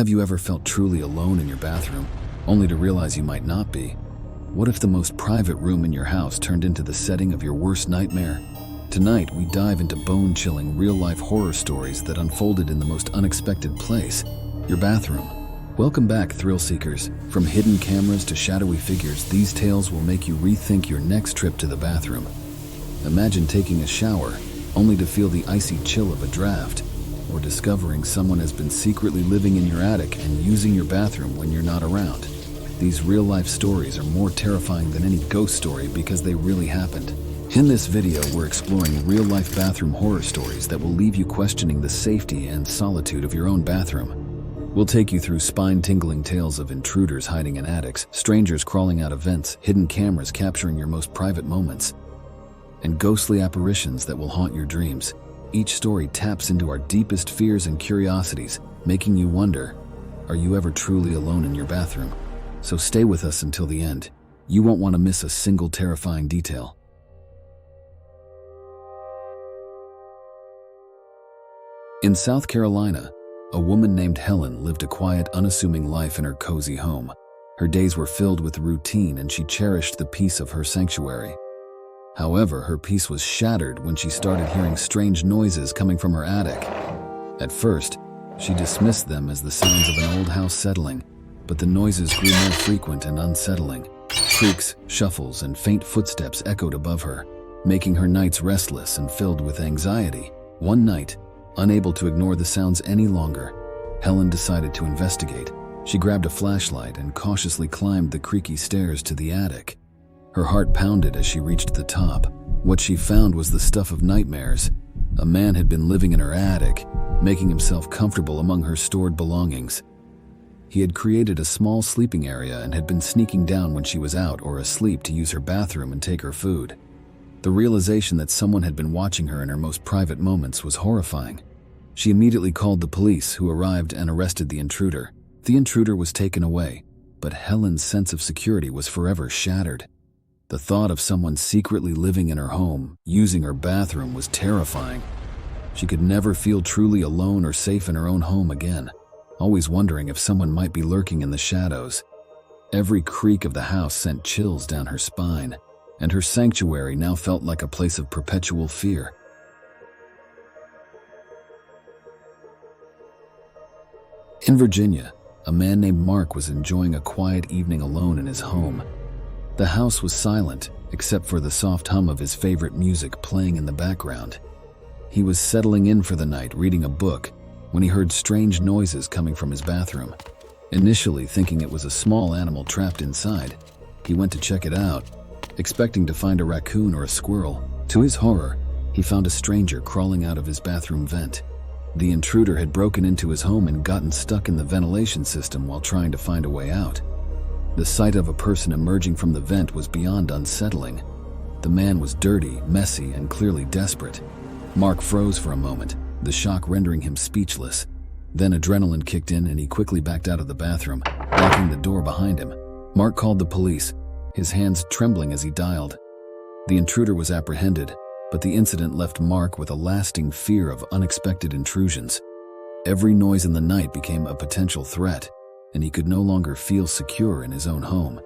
Have you ever felt truly alone in your bathroom, only to realize you might not be? What if the most private room in your house turned into the setting of your worst nightmare? Tonight, we dive into bone-chilling, real-life horror stories that unfolded in the most unexpected place, your bathroom. Welcome back, thrill seekers. From hidden cameras to shadowy figures, these tales will make you rethink your next trip to the bathroom. Imagine taking a shower, only to feel the icy chill of a draft, or discovering someone has been secretly living in your attic and using your bathroom when you're not around. These real-life stories are more terrifying than any ghost story because they really happened. In this video, we're exploring real-life bathroom horror stories that will leave you questioning the safety and solitude of your own bathroom. We'll take you through spine-tingling tales of intruders hiding in attics, strangers crawling out of vents, hidden cameras capturing your most private moments, and ghostly apparitions that will haunt your dreams. Each story taps into our deepest fears and curiosities, making you wonder, are you ever truly alone in your bathroom? So stay with us until the end. You won't want to miss a single terrifying detail. In South Carolina, a woman named Helen lived a quiet, unassuming life in her cozy home. Her days were filled with routine and she cherished the peace of her sanctuary. However, her peace was shattered when she started hearing strange noises coming from her attic. At first, she dismissed them as the sounds of an old house settling, but the noises grew more frequent and unsettling. Creaks, shuffles, and faint footsteps echoed above her, making her nights restless and filled with anxiety. One night, unable to ignore the sounds any longer, Helen decided to investigate. She grabbed a flashlight and cautiously climbed the creaky stairs to the attic. Her heart pounded as she reached the top. What she found was the stuff of nightmares. A man had been living in her attic, making himself comfortable among her stored belongings. He had created a small sleeping area and had been sneaking down when she was out or asleep to use her bathroom and take her food. The realization that someone had been watching her in her most private moments was horrifying. She immediately called the police, who arrived and arrested the intruder. The intruder was taken away, but Helen's sense of security was forever shattered. The thought of someone secretly living in her home, using her bathroom, was terrifying. She could never feel truly alone or safe in her own home again, always wondering if someone might be lurking in the shadows. Every creak of the house sent chills down her spine, and her sanctuary now felt like a place of perpetual fear. In Virginia, a man named Mark was enjoying a quiet evening alone in his home. The house was silent, except for the soft hum of his favorite music playing in the background. He was settling in for the night, reading a book, when he heard strange noises coming from his bathroom. Initially thinking it was a small animal trapped inside, he went to check it out, expecting to find a raccoon or a squirrel. To his horror, he found a stranger crawling out of his bathroom vent. The intruder had broken into his home and gotten stuck in the ventilation system while trying to find a way out. The sight of a person emerging from the vent was beyond unsettling. The man was dirty, messy, and clearly desperate. Mark froze for a moment, the shock rendering him speechless. Then adrenaline kicked in and he quickly backed out of the bathroom, locking the door behind him. Mark called the police, his hands trembling as he dialed. The intruder was apprehended, but the incident left Mark with a lasting fear of unexpected intrusions. Every noise in the night became a potential threat, and he could no longer feel secure in his own home.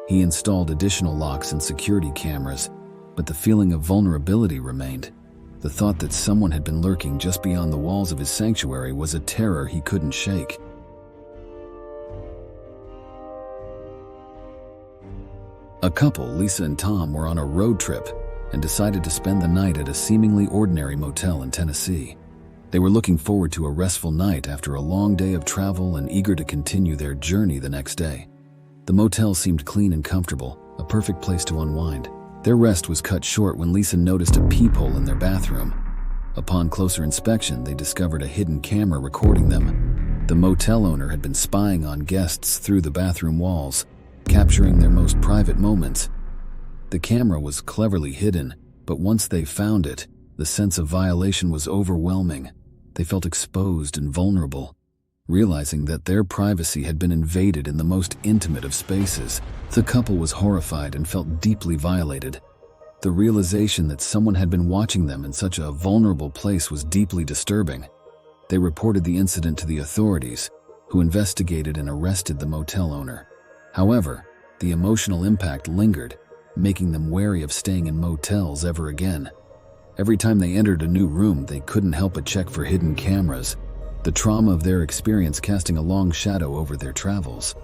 He installed additional locks and security cameras, but the feeling of vulnerability remained. The thought that someone had been lurking just beyond the walls of his sanctuary was a terror he couldn't shake. A couple, Lisa and Tom, were on a road trip and decided to spend the night at a seemingly ordinary motel in Tennessee. They were looking forward to a restful night after a long day of travel and eager to continue their journey the next day. The motel seemed clean and comfortable, a perfect place to unwind. Their rest was cut short when Lisa noticed a peephole in their bathroom. Upon closer inspection, they discovered a hidden camera recording them. The motel owner had been spying on guests through the bathroom walls, capturing their most private moments. The camera was cleverly hidden, but once they found it, the sense of violation was overwhelming. They felt exposed and vulnerable, realizing that their privacy had been invaded in the most intimate of spaces. The couple was horrified and felt deeply violated. The realization that someone had been watching them in such a vulnerable place was deeply disturbing. They reported the incident to the authorities, who investigated and arrested the motel owner. However, the emotional impact lingered, making them wary of staying in motels ever again. Every time they entered a new room, they couldn't help but check for hidden cameras, the trauma of their experience casting a long shadow over their travels.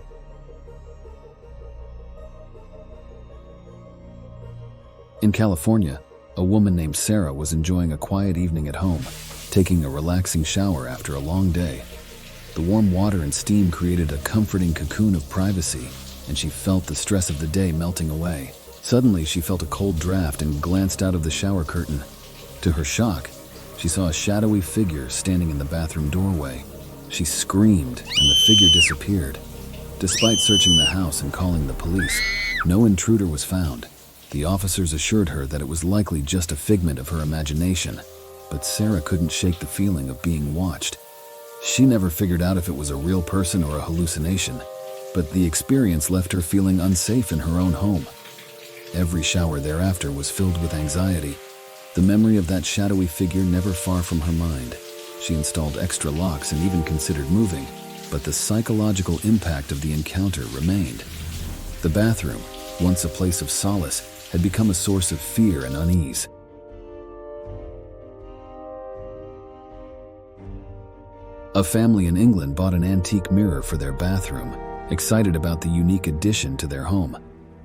In California, a woman named Sarah was enjoying a quiet evening at home, taking a relaxing shower after a long day. The warm water and steam created a comforting cocoon of privacy, and she felt the stress of the day melting away. Suddenly, she felt a cold draft and glanced out of the shower curtain. To her shock, she saw a shadowy figure standing in the bathroom doorway. She screamed, and the figure disappeared. Despite searching the house and calling the police, no intruder was found. The officers assured her that it was likely just a figment of her imagination, but Sarah couldn't shake the feeling of being watched. She never figured out if it was a real person or a hallucination, but the experience left her feeling unsafe in her own home. Every shower thereafter was filled with anxiety. The memory of that shadowy figure never far from her mind. She installed extra locks and even considered moving, but the psychological impact of the encounter remained. The bathroom, once a place of solace, had become a source of fear and unease. A family in England bought an antique mirror for their bathroom, excited about the unique addition to their home.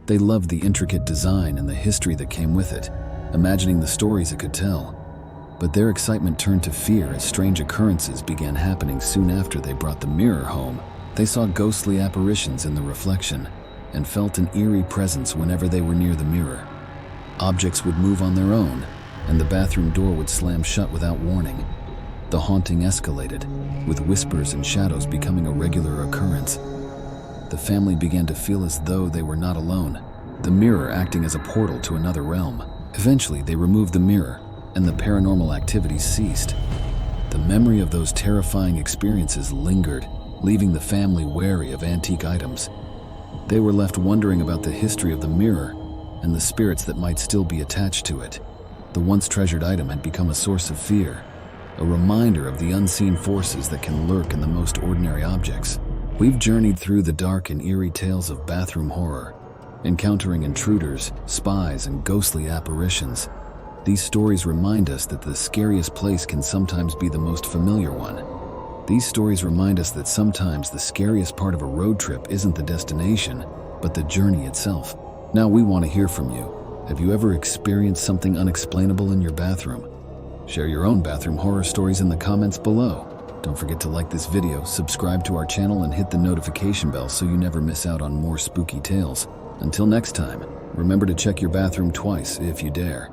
They loved the intricate design and the history that came with it, imagining the stories it could tell. But their excitement turned to fear as strange occurrences began happening soon after they brought the mirror home. They saw ghostly apparitions in the reflection and felt an eerie presence whenever they were near the mirror. Objects would move on their own, and the bathroom door would slam shut without warning. The haunting escalated, with whispers and shadows becoming a regular occurrence. The family began to feel as though they were not alone, the mirror acting as a portal to another realm. Eventually, they removed the mirror, and the paranormal activity ceased. The memory of those terrifying experiences lingered, leaving the family wary of antique items. They were left wondering about the history of the mirror and the spirits that might still be attached to it. The once treasured item had become a source of fear, a reminder of the unseen forces that can lurk in the most ordinary objects. We've journeyed through the dark and eerie tales of bathroom horror, encountering intruders, spies, and ghostly apparitions. These stories remind us that the scariest place can sometimes be the most familiar one. These stories remind us that sometimes the scariest part of a road trip isn't the destination, but the journey itself. Now we want to hear from you. Have you ever experienced something unexplainable in your bathroom? Share your own bathroom horror stories in the comments below. Don't forget to like this video, subscribe to our channel, and hit the notification bell so you never miss out on more spooky tales. Until next time, remember to check your bathroom twice if you dare.